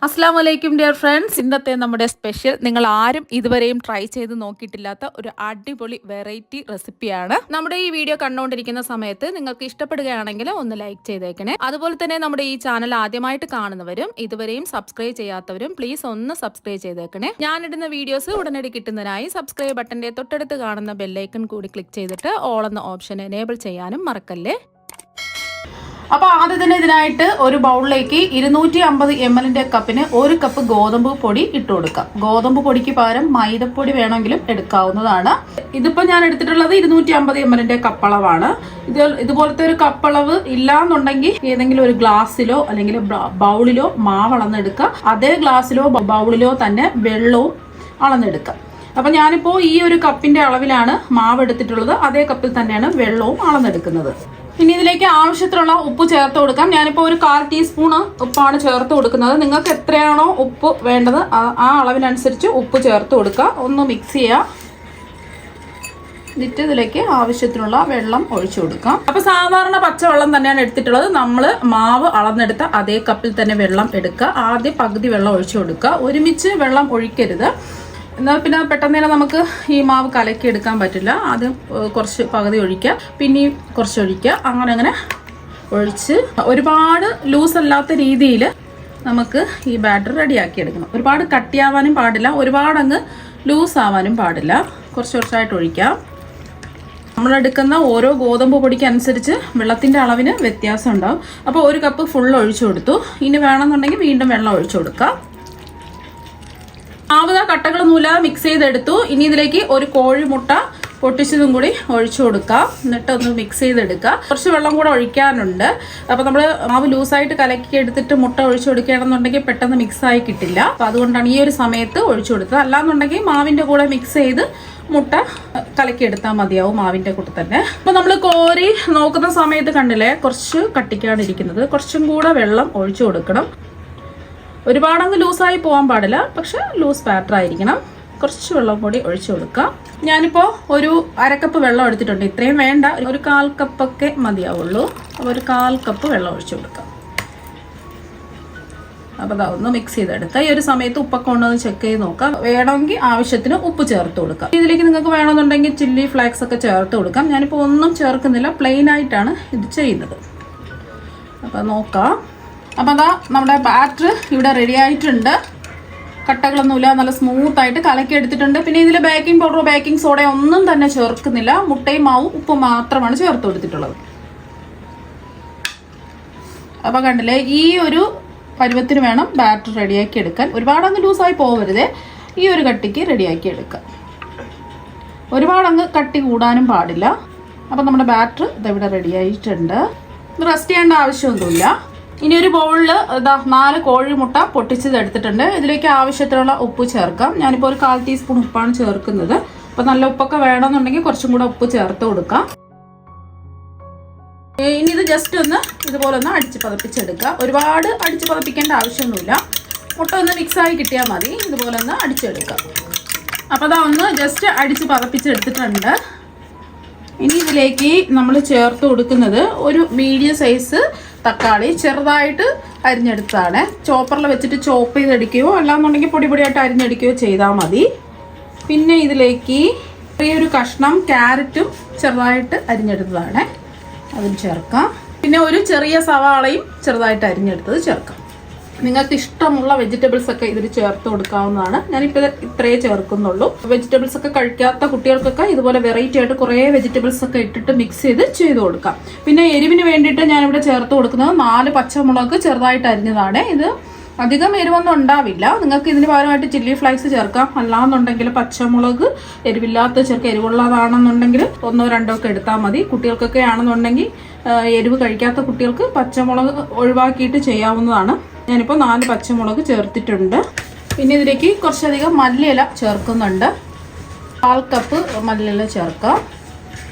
അസ്സലാമു അലൈക്കും dear friends. ഇന്നത്തെ നമ്മുടെ സ്പെഷ്യൽ നിങ്ങൾ ആരും ഇതുവരെയും ട്രൈ ചെയ്ത് നോക്കിയിട്ടില്ലാത്ത ഒരു അടിപൊളി വെറൈറ്റി റെസിപ്പിയാണ്. നമ്മുടെ ഈ വീഡിയോ കണ്ടുകൊണ്ടിരിക്കുന്ന സമയത്ത് നിങ്ങൾക്ക് ഇഷ്ടപ്പെടുകയാണെങ്കിൽ ഒന്ന് ലൈക്ക് ചെയ്തേക്കണേ. അതുപോലെ തന്നെ നമ്മുടെ ഈ ചാനൽ ആദ്യമായിട്ട് കാണുന്നവരും ഇതുവരെയും സബ്സ്ക്രൈബ് ചെയ്യാത്തവരും പ്ലീസ് ഒന്ന് സബ്സ്ക്രൈബ് ചെയ്തേക്കണേ. ഞാനിടുന്ന വീഡിയോസ് ഉടനടി കിട്ടുന്നതിനായി സബ്സ്ക്രൈബ് ബട്ടന്റെ തൊട്ടടുത്ത് കാണുന്ന ബെല്ലൈക്കൺ കൂടി ക്ലിക്ക് ചെയ്തിട്ട് ഓൾ എന്ന ഓപ്ഷൻ എനേബിൾ ചെയ്യാനും മറക്കല്ലേ. അപ്പോൾ ആദ്യം തന്നെ ഇതിനായിട്ട് ഒരു ബൗളിലേക്ക് 250 ml കപ്പിന് 1 കപ്പ് ഗോതമ്പ് പൊടി ഇട്ട് കൊടുക്കാം. ഗോതമ്പ് പൊടിക്ക് പകരം മൈദപ്പൊടി വേണമെങ്കിലും എടുക്കാവുന്നതാണ്. ഇതിപ്പോൾ ഞാൻ എടുത്തിട്ടുള്ളത് 250 ml കപ്പളവാണ്. ഇതുപോലത്തെ ഒരു കപ്പളവ് ഇല്ലാന്നുണ്ടെങ്കിൽ ഏതെങ്കിലും ഒരു ഗ്ലാസ്സിലോ അല്ലെങ്കിൽ ബൗളിലോ മാവ് അളന്നെടുക്കുക. അതേ ഗ്ലാസ്സിലോ ബൗളിലോ തന്നെ വെള്ളവും അളന്നെടുക്കുക. അപ്പം ഞാനിപ്പോൾ ഈ ഒരു കപ്പിന്റെ അളവിലാണ് മാവ് എടുത്തിട്ടുള്ളത്. അതേ കപ്പിൽ തന്നെയാണ് വെള്ളവും അളന്നെടുക്കുന്നത്. ഇനി ഇതിലേക്ക് ആവശ്യത്തിനുള്ള ഉപ്പ് ചേർത്ത് കൊടുക്കാം. ഞാനിപ്പോൾ ഒരു 1/4 ടീസ്പൂൺ ഉപ്പാണ് ചേർത്ത് കൊടുക്കുന്നത്. നിങ്ങൾക്ക് എത്രയാണോ ഉപ്പ് വേണ്ടത് ആ അളവിനനുസരിച്ച് ഉപ്പ് ചേർത്ത് കൊടുക്കുക. ഒന്ന് മിക്സ് ചെയ്യുക. എന്നിട്ട് ഇതിലേക്ക് ആവശ്യത്തിനുള്ള വെള്ളം ഒഴിച്ചു കൊടുക്കാം. അപ്പോൾ സാധാരണ പച്ചവെള്ളം തന്നെയാണ് എടുത്തിട്ടുള്ളത്. നമ്മൾ മാവ് അളന്നെടുത്ത അതേ കപ്പിൽ തന്നെ വെള്ളം എടുക്കുക. ആദ്യം പകുതി വെള്ളം ഒഴിച്ചു കൊടുക്കുക. ഒരുമിച്ച് വെള്ളം ഒഴിക്കരുത്. എന്നാൽ പിന്നെ പെട്ടെന്ന് തന്നെ നമുക്ക് ഈ മാവ് കലക്കി എടുക്കാൻ പറ്റില്ല. ആദ്യം കുറച്ച് പകുതി ഒഴിക്കുക, പിന്നെയും കുറച്ച് ഒഴിക്കുക, അങ്ങനെ ഒഴിച്ച് ഒരുപാട് ലൂസ് അല്ലാത്ത രീതിയിൽ നമുക്ക് ഈ ബാറ്റർ റെഡിയാക്കി എടുക്കണം. ഒരുപാട് കട്ടിയാവാനും പാടില്ല, ഒരുപാട് അങ്ങ് ലൂസ് ആവാനും പാടില്ല. കുറച്ചായിട്ട് ഒഴിക്കാം. നമ്മളെടുക്കുന്ന ഓരോ ഗോതമ്പ് പൊടിക്ക് അനുസരിച്ച് വെള്ളത്തിൻ്റെ അളവിന് വ്യത്യാസം ഉണ്ടാവും. അപ്പോൾ 1 കപ്പ് ഫുൾ ഒഴിച്ചു കൊടുത്തു. ഇനി വേണമെന്നുണ്ടെങ്കിൽ വീണ്ടും വെള്ളം ഒഴിച്ചു കൊടുക്കാം. ആവത കട്ടകളൊന്നുമില്ലാതെ മിക്സ് ചെയ്തെടുത്തു. ഇനി ഇതിലേക്ക് ഒരു കോഴിമുട്ട പൊട്ടിച്ചതും കൂടി ഒഴിച്ചു കൊടുക്കാം. എന്നിട്ട് ഒന്ന് മിക്സ് ചെയ്തെടുക്കുക. കുറച്ച് വെള്ളം കൂടെ ഒഴിക്കാനുണ്ട്. അപ്പോൾ നമ്മൾ മാവ് ലൂസായിട്ട് കലക്കി എടുത്തിട്ട് മുട്ട ഒഴിച്ചു കൊടുക്കുകയാണെന്നുണ്ടെങ്കിൽ പെട്ടെന്ന് മിക്സായി കിട്ടില്ല. അപ്പോൾ അതുകൊണ്ടാണ് ഈ ഒരു സമയത്ത് ഒഴിച്ചു കൊടുത്തത്. അല്ലാന്നുണ്ടെങ്കിൽ മാവിൻ്റെ കൂടെ മിക്സ് ചെയ്ത് മുട്ട കലക്കിയെടുത്താൽ മതിയാവും മാവിൻ്റെ കൂടെ തന്നെ. അപ്പോൾ നമ്മൾ കോരി നോക്കുന്ന സമയത്ത് കണ്ടില്ലേ, കുറച്ച് കട്ടിക്കാണ് ഇരിക്കുന്നത്. കുറച്ചും കൂടെ വെള്ളം ഒഴിച്ചു കൊടുക്കണം. ഒരുപാടങ്ങ് ലൂസായി പോകാൻ പാടില്ല, പക്ഷെ ലൂസ് ബാറ്റർ ആയിരിക്കണം. കുറച്ച് വെള്ളം കൂടി ഒഴിച്ചു കൊടുക്കാം. ഞാനിപ്പോൾ ഒരു 1/2 കപ്പ് വെള്ളം എടുത്തിട്ടുണ്ട്. ഇത്രയും വേണ്ട, ഒരു 1/4 കപ്പൊക്കെ മതിയാവുള്ളൂ. അപ്പോൾ ഒരു 1/4 കപ്പ് വെള്ളം ഒഴിച്ചു കൊടുക്കാം. അപ്പോൾ അതൊന്ന് മിക്സ് ചെയ്തെടുക്കാം. ഈ ഒരു സമയത്ത് ഉപ്പൊക്കെ ഉണ്ടോയെന്ന് ചെക്ക് ചെയ്ത് നോക്കാം. വേണമെങ്കിൽ ആവശ്യത്തിന് ഉപ്പ് ചേർത്ത് കൊടുക്കാം. ഇതിലേക്ക് നിങ്ങൾക്ക് വേണമെന്നുണ്ടെങ്കിൽ ചില്ലി ഫ്ലേക്സ് ഒക്കെ ചേർത്ത് കൊടുക്കാം. ഞാനിപ്പോൾ ഒന്നും ചേർക്കുന്നില്ല, പ്ലെയിൻ ആയിട്ടാണ് ഇത് ചെയ്യുന്നത്. അപ്പോൾ നോക്കാം. അപ്പോൾ അതാ നമ്മുടെ ബാറ്റർ ഇവിടെ റെഡി ആയിട്ടുണ്ട്. കട്ടകളൊന്നുമില്ല, നല്ല സ്മൂത്തായിട്ട് കലക്കി എടുത്തിട്ടുണ്ട്. പിന്നെ ഇതിൽ ബേക്കിംഗ് പൗഡറോ ബേക്കിംഗ് സോഡയോ ഒന്നും തന്നെ ചേർക്കുന്നില്ല. മുട്ടയും മാവും ഉപ്പ് മാത്രമാണ് ചേർത്ത് കൊടുത്തിട്ടുള്ളത്. അപ്പോൾ കണ്ടില്ലേ, ഈ ഒരു പരുവത്തിന് വേണം ബാറ്റർ റെഡിയാക്കി എടുക്കാൻ. ഒരുപാടങ്ങ് ലൂസായി പോകരുത്. ഈ ഒരു കട്ടിക്ക് റെഡിയാക്കി എടുക്കാം. ഒരുപാടങ്ങ് കട്ടി കൂടാനും പാടില്ല. അപ്പോൾ നമ്മുടെ ബാറ്റർ ഇതിവിടെ റെഡി ആയിട്ടുണ്ട്. ഇത് റെസ്റ്റ് ചെയ്യേണ്ട ആവശ്യമൊന്നുമില്ല. ഇനി ഒരു ബൗളിൽ 4 കോഴിമുട്ട പൊട്ടിച്ചത് എടുത്തിട്ടുണ്ട്. ഇതിലേക്ക് ആവശ്യത്തിനുള്ള ഉപ്പ് ചേർക്കാം. ഞാനിപ്പോൾ ഒരു 1/4 ടീസ്പൂൺ ഉപ്പാണ് ചേർക്കുന്നത്. അപ്പോൾ നല്ല ഉപ്പൊക്കെ വേണമെന്നുണ്ടെങ്കിൽ കുറച്ചും കൂടെ ഉപ്പ് ചേർത്ത് കൊടുക്കാം. ഇനി ഇത് ജസ്റ്റ് ഒന്ന് ഇതുപോലെ ഒന്ന് അടിച്ച് പതപ്പിച്ചെടുക്കുക. ഒരുപാട് അടിച്ച് പതപ്പിക്കേണ്ട ആവശ്യമൊന്നുമില്ല. മുട്ട ഒന്ന് മിക്സായി കിട്ടിയാൽ മതി. ഇതുപോലെ ഒന്ന് അടിച്ചെടുക്കാം. അപ്പോൾ അതാ ഒന്ന് ജസ്റ്റ് അടിച്ച് പതപ്പിച്ചെടുത്തിട്ടുണ്ട്. ഇനി ഇതിലേക്ക് നമ്മൾ ചേർത്ത് കൊടുക്കുന്നത് ഒരു മീഡിയം സൈസ് തക്കാളി ചെറുതായിട്ട് അരിഞ്ഞെടുത്തതാണ്. ചോപ്പറിൽ വെച്ചിട്ട് ചോപ്പ് ചെയ്തെടുക്കുകയോ അല്ലാന്നുണ്ടെങ്കിൽ പൊടിയായിട്ട് അരിഞ്ഞെടുക്കുകയോ ചെയ്താൽ മതി. പിന്നെ ഇതിലേക്ക് ചെറിയൊരു കഷ്ണം ക്യാരറ്റും ചെറുതായിട്ട് അരിഞ്ഞെടുത്തതാണ്, അതും ചേർക്കാം. പിന്നെ ഒരു ചെറിയ സവാളയും ചെറുതായിട്ട് അരിഞ്ഞെടുത്തത് ചേർക്കാം. നിങ്ങൾക്ക് ഇഷ്ടമുള്ള വെജിറ്റബിൾസ് ഒക്കെ ഇതിൽ ചേർത്ത് കൊടുക്കാവുന്നതാണ്. ഞാനിപ്പോൾ ഇത്രയേ ചേർക്കുന്നുള്ളൂ. വെജിറ്റബിൾസ് ഒക്കെ കഴിക്കാത്ത കുട്ടികൾക്കൊക്കെ ഇതുപോലെ വെറൈറ്റി ആയിട്ട് കുറേ വെജിറ്റബിൾസ് ഒക്കെ ഇട്ടിട്ട് മിക്സ് ചെയ്ത് കൊടുക്കാം. പിന്നെ എരിവിന് വേണ്ടിയിട്ട് ഞാനിവിടെ ചേർത്ത് കൊടുക്കുന്നത് 4 പച്ചമുളക് ചെറുതായിട്ട് അരിഞ്ഞതാണ്. ഇത് അധികം എരിവൊന്നും ഉണ്ടാവില്ല. നിങ്ങൾക്ക് ഇതിന് പകരമായിട്ട് ചില്ലി ഫ്ലേക്സ് ചേർക്കാം. അല്ലാന്നുണ്ടെങ്കിൽ പച്ചമുളക് എരിവില്ലാത്ത ചേർക്കാം. എരിവുള്ളതാണെന്നുണ്ടെങ്കിൽ 1 2 ഒക്കെ എടുത്താൽ മതി. കുട്ടികൾക്കൊക്കെ ആണെന്നുണ്ടെങ്കിൽ എരിവ് കഴിക്കാത്ത കുട്ടികൾക്ക് പച്ചമുളക് ഒഴിവാക്കിയിട്ട് ചെയ്യാവുന്നതാണ്. ഞാനിപ്പോൾ 4 പച്ചമുളക് ചേർത്തിട്ടുണ്ട്. പിന്നെ ഇതിലേക്ക് കുറച്ചധികം മല്ലിയില ചേർക്കുന്നുണ്ട്. 1/4 കപ്പ് മല്ലിയില ചേർക്കാം.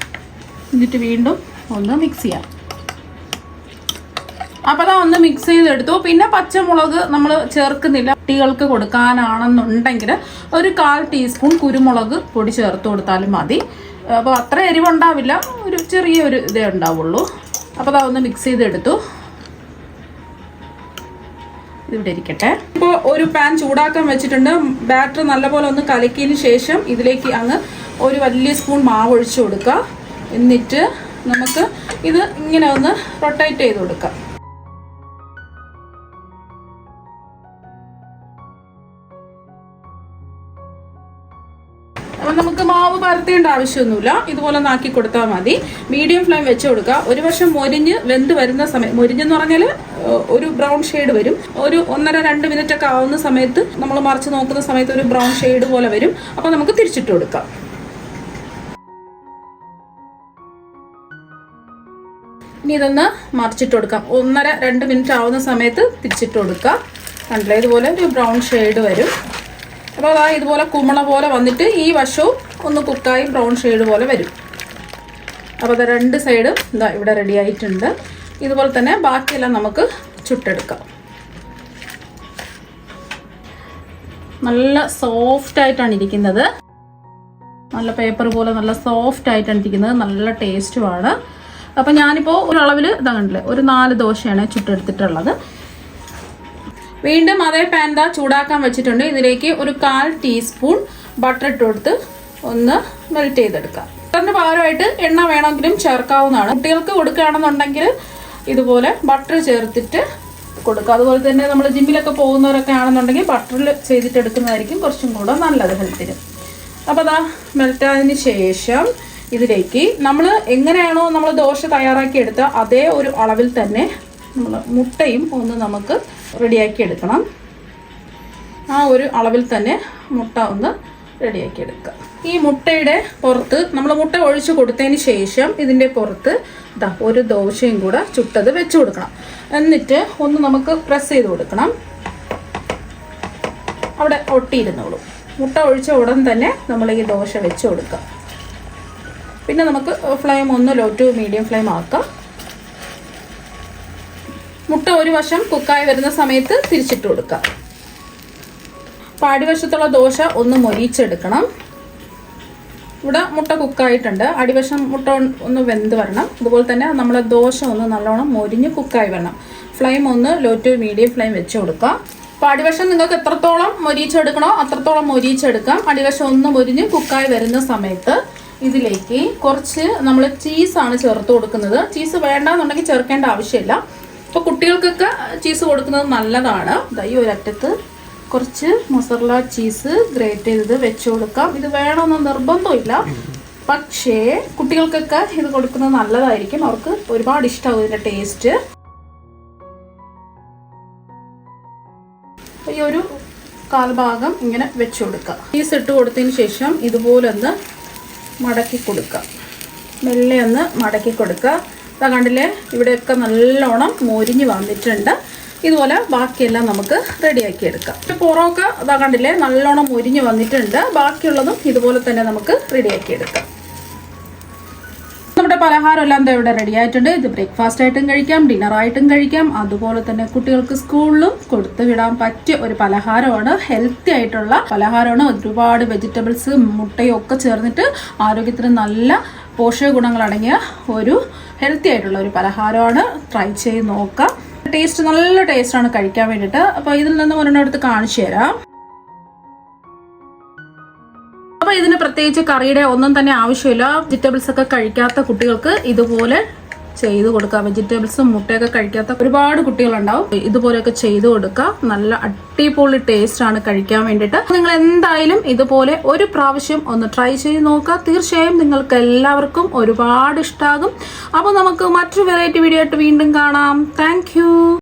എന്നിട്ട് വീണ്ടും ഒന്ന് മിക്സ് ചെയ്യാം. അപ്പോൾ അതാ ഒന്ന് മിക്സ് ചെയ്തെടുത്തു. പിന്നെ പച്ചമുളക് നമ്മൾ ചേർക്കുന്നില്ല. കുട്ടികൾക്ക് കൊടുക്കാനാണെന്നുണ്ടെങ്കിൽ ഒരു 1/4 ടീസ്പൂൺ കുരുമുളക് പൊടി ചേർത്ത് കൊടുത്താലും മതി. അപ്പോൾ അത്ര എരിവുണ്ടാവില്ല, ഒരു ചെറിയൊരു ഇതേ ഉണ്ടാവുള്ളൂ. അപ്പോൾ അതാ ഒന്ന് മിക്സ് ചെയ്തെടുത്തു. ഇതിവിടെ ഇരിക്കട്ടെ. ഇപ്പോൾ ഒരു പാൻ ചൂടാക്കാൻ വെച്ചിട്ടുണ്ട്. ബാറ്റർ നല്ലപോലെ ഒന്ന് കലക്കിയതിന് ശേഷം ഇതിലേക്ക് അങ്ങ് ഒരു വലിയ സ്പൂൺ മാവ് ഒഴിച്ചു കൊടുക്കുക. എന്നിട്ട് നമുക്ക് ഇത് ഇങ്ങനെ ഒന്ന് റൊട്ടേറ്റ് ചെയ്ത് കൊടുക്കാം. അപ്പം നമുക്ക് മാവ് പരത്തേണ്ട ആവശ്യമൊന്നുമില്ല. ഇതുപോലെ നാക്കി കൊടുത്താൽ മതി. മീഡിയം ഫ്ലെയിം വെച്ച് കൊടുക്കുക. ഒരു വശം മൊരിഞ്ഞ് വെന്ത് വരുന്ന സമയം, മൊരിഞ്ഞെന്ന് പറഞ്ഞാൽ ഒരു ബ്രൗൺ ഷെയ്ഡ് വരും. ഒരു 1-2 മിനിറ്റ് ഒക്കെ ആവുന്ന സമയത്ത് നമ്മൾ മറിച്ച് നോക്കുന്ന സമയത്ത് ഒരു ബ്രൗൺ ഷെയ്ഡ് പോലെ വരും. അപ്പോൾ നമുക്ക് തിരിച്ചിട്ട് കൊടുക്കാം. ഇനി ഇതൊന്ന് മറിച്ചിട്ട് കൊടുക്കാം. 1-2 മിനിറ്റ് ആവുന്ന സമയത്ത് തിരിച്ചിട്ട് കൊടുക്കുക. കണ്ടില്ലേ, ഇതുപോലെ ഒരു ബ്രൗൺ ഷെയ്ഡ് വരും. അപ്പോൾ അതാ ഇതുപോലെ കുമ്മള പോലെ വന്നിട്ട് ഈ വശവും ഒന്ന് കുക്കായി ബ്രൗൺ ഷെയ്ഡ് പോലെ വരും. അപ്പോൾ അത് 2 സൈഡും ഇതാ ഇവിടെ റെഡി ആയിട്ടുണ്ട്. ഇതുപോലെ തന്നെ ബാക്കിയെല്ലാം നമുക്ക് ചുട്ടെടുക്കാം. നല്ല സോഫ്റ്റ് ആയിട്ടാണ് ഇരിക്കുന്നത്. നല്ല പേപ്പർ പോലെ നല്ല സോഫ്റ്റ് ആയിട്ടാണ് ഇരിക്കുന്നത്. നല്ല ടേസ്റ്റുമാണ്. അപ്പം ഞാനിപ്പോൾ ഒരു അളവിൽ ഇതാ കണ്ടില്ലേ, ഒരു 4 ദോശയാണ് ചുട്ടെടുത്തിട്ടുള്ളത്. വീണ്ടും അതേ പാൻ ചൂടാക്കാൻ വെച്ചിട്ടുണ്ട്. ഇതിലേക്ക് ഒരു 1/4 ടീസ്പൂൺ ബട്ടർ ഇട്ട് കൊടുത്ത് ഒന്ന് മെൽറ്റ് ചെയ്തെടുക്കാം. ബട്ടറിന് പകരമായിട്ട് എണ്ണ വേണമെങ്കിലും ചേർക്കാവുന്നതാണ്. കുട്ടികൾക്ക് കൊടുക്കുകയാണെന്നുണ്ടെങ്കിൽ ഇതുപോലെ ബട്ടർ ചേർത്തിട്ട് കൊടുക്കുക. അതുപോലെ തന്നെ നമ്മൾ ജിമ്മിലൊക്കെ പോകുന്നവരൊക്കെ ആണെന്നുണ്ടെങ്കിൽ ബട്ടറിൽ ചെയ്തിട്ട് എടുക്കുന്നതായിരിക്കും കുറച്ചും കൂടെ നല്ലത് ഹെൽത്തിന്. അപ്പോൾ അതാ മെൽറ്റായതിന് ശേഷം ഇതിലേക്ക് നമ്മൾ എങ്ങനെയാണോ നമ്മൾ ദോശ തയ്യാറാക്കി എടുത്ത അതേ ഒരു അളവിൽ തന്നെ നമ്മൾ മുട്ടയും ഒന്ന് നമുക്ക് റെഡിയാക്കി എടുക്കണം. ആ ഒരു അളവിൽ തന്നെ മുട്ട ഒന്ന് റെഡിയാക്കി എടുക്കുക. ഈ മുട്ടയുടെ പുറത്ത് നമ്മൾ മുട്ട ഒഴിച്ച് കൊടുത്തതിന് ശേഷം ഇതിൻ്റെ പുറത്ത് ഇതാ ഒരു ദോശയും കൂടെ ചുട്ടത് വെച്ച് കൊടുക്കണം. എന്നിട്ട് ഒന്ന് നമുക്ക് പ്രസ് ചെയ്ത് കൊടുക്കണം. അവിടെ ഒട്ടിയിരുന്നോളൂ. മുട്ട ഒഴിച്ച ഉടൻ തന്നെ നമ്മൾ ഈ ദോശ വെച്ച് കൊടുക്കുക. പിന്നെ നമുക്ക് ഫ്ലെയിം ഒന്ന് ലോ ടു മീഡിയം ഫ്ലെയിം ആക്കാം. മുട്ട ഒരു വശം കുക്കായി വരുന്ന സമയത്ത് തിരിച്ചിട്ട് കൊടുക്കുക. അപ്പോൾ അടിവശത്തുള്ള ദോശ ഒന്ന് മൊരിച്ചെടുക്കണം. ഇവിടെ മുട്ട കുക്കായിട്ടുണ്ട്. അടിവശം മുട്ട ഒന്ന് വെന്ത് വരണം. അതുപോലെ തന്നെ നമ്മളെ ദോശ ഒന്ന് നല്ലോണം മൊരിഞ്ഞ് കുക്കായി വരണം. ഫ്ലെയിം ഒന്ന് ലോ ടു മീഡിയം ഫ്ലെയിം വെച്ച് കൊടുക്കുക. അപ്പോൾ അടിവശം നിങ്ങൾക്ക് എത്രത്തോളം മൊരിച്ചെടുക്കണോ അത്രത്തോളം മൊരിച്ചെടുക്കാം. അടിവശം ഒന്ന് മൊരിഞ്ഞ് കുക്കായി വരുന്ന സമയത്ത് ഇതിലേക്ക് കുറച്ച് നമ്മൾ ചീസാണ് ചേർത്ത് കൊടുക്കുന്നത്. ചീസ് വേണ്ടാന്നുണ്ടെങ്കിൽ ചേർക്കേണ്ട ആവശ്യമില്ല. അപ്പോൾ കുട്ടികൾക്കൊക്കെ ചീസ് കൊടുക്കുന്നത് നല്ലതാണ്. ഈ ഒരറ്റത്ത് കുറച്ച് മൊസറല്ല ചീസ് ഗ്രേറ്റ് ചെയ്തത് വെച്ച് കൊടുക്കാം. ഇത് വേണമെന്ന് നിർബന്ധമില്ല. പക്ഷേ കുട്ടികൾക്കൊക്കെ ഇത് കൊടുക്കുന്നത് നല്ലതായിരിക്കും. അവർക്ക് ഒരുപാട് ഇഷ്ടമാവും ഇതിൻ്റെ ടേസ്റ്റ്. ഈ ഒരു 1/4 ഭാഗം ഇങ്ങനെ വെച്ച് കൊടുക്കുക. ചീസ് ഇട്ട് കൊടുത്തതിന് ശേഷം ഇതുപോലെ ഒന്ന് മടക്കി കൊടുക്കുക. മെല്ലെ ഒന്ന് മടക്കി കൊടുക്കുക. ഇതാ കണ്ടില്ലേ, ഇവിടെയൊക്കെ നല്ലോണം മൊരിഞ്ഞ് വന്നിട്ടുണ്ട്. ഇതുപോലെ ബാക്കിയെല്ലാം നമുക്ക് റെഡിയാക്കി എടുക്കാം. പുറമൊക്കെ ഇതാ കണ്ടില്ലേ നല്ലോണം മൊരിഞ്ഞ് വന്നിട്ടുണ്ട്. ബാക്കിയുള്ളതും ഇതുപോലെ തന്നെ നമുക്ക് റെഡിയാക്കി എടുക്കാം. നമ്മുടെ പലഹാരം എല്ലാം എന്താ ഇവിടെ റെഡി ആയിട്ടുണ്ട്. ഇത് ബ്രേക്ക്ഫാസ്റ്റ് ആയിട്ടും കഴിക്കാം, ഡിന്നറായിട്ടും കഴിക്കാം. അതുപോലെ തന്നെ കുട്ടികൾക്ക് സ്കൂളിലും കൊടുത്തു വിടാൻ പറ്റിയ ഒരു പലഹാരമാണ്. ഹെൽത്തി ആയിട്ടുള്ള പലഹാരമാണ്. ഒരുപാട് വെജിറ്റബിൾസ് മുട്ടയും ഒക്കെ ചേർന്നിട്ട് ആരോഗ്യത്തിന് നല്ല പോഷക ഗുണങ്ങളടങ്ങിയ ഒരു ഹെൽത്തി ആയിട്ടുള്ള ഒരു പലഹാരമാണ്. ട്രൈ ചെയ്ത് നോക്കാം. ടേസ്റ്റ് നല്ല ടേസ്റ്റാണ് കഴിക്കാൻ വേണ്ടിയിട്ട്. അപ്പോൾ ഇതിൽ നിന്ന് ഒരെണ്ണെടുത്ത് കാണിച്ചു തരാം. അപ്പോൾ ഇതിന് പ്രത്യേകിച്ച് കറിയുടെ ഒന്നും തന്നെ ആവശ്യമില്ല. വെജിറ്റബിൾസ് ഒക്കെ കഴിക്കാത്ത കുട്ടികൾക്ക് ഇതുപോലെ ചെയ്ത് കൊടുക്കുക. വെജിറ്റബിൾസും മുട്ടയൊക്കെ കഴിക്കാത്ത ഒരുപാട് കുട്ടികളുണ്ടാവും. ഇതുപോലെയൊക്കെ ചെയ്ത് കൊടുക്കുക. നല്ല അടിപൊളി ടേസ്റ്റ് ആണ് കഴിക്കാൻ വേണ്ടിയിട്ട്. നിങ്ങൾ എന്തായാലും ഇതുപോലെ ഒരു പ്രാവശ്യം ഒന്ന് ട്രൈ ചെയ്ത് നോക്കുക. തീർച്ചയായും നിങ്ങൾക്ക് എല്ലാവർക്കും ഒരുപാട് ഇഷ്ടമാകും. അപ്പോൾ നമുക്ക് മറ്റൊരു വെറൈറ്റി വീഡിയോ ആയിട്ട് വീണ്ടും കാണാം. താങ്ക്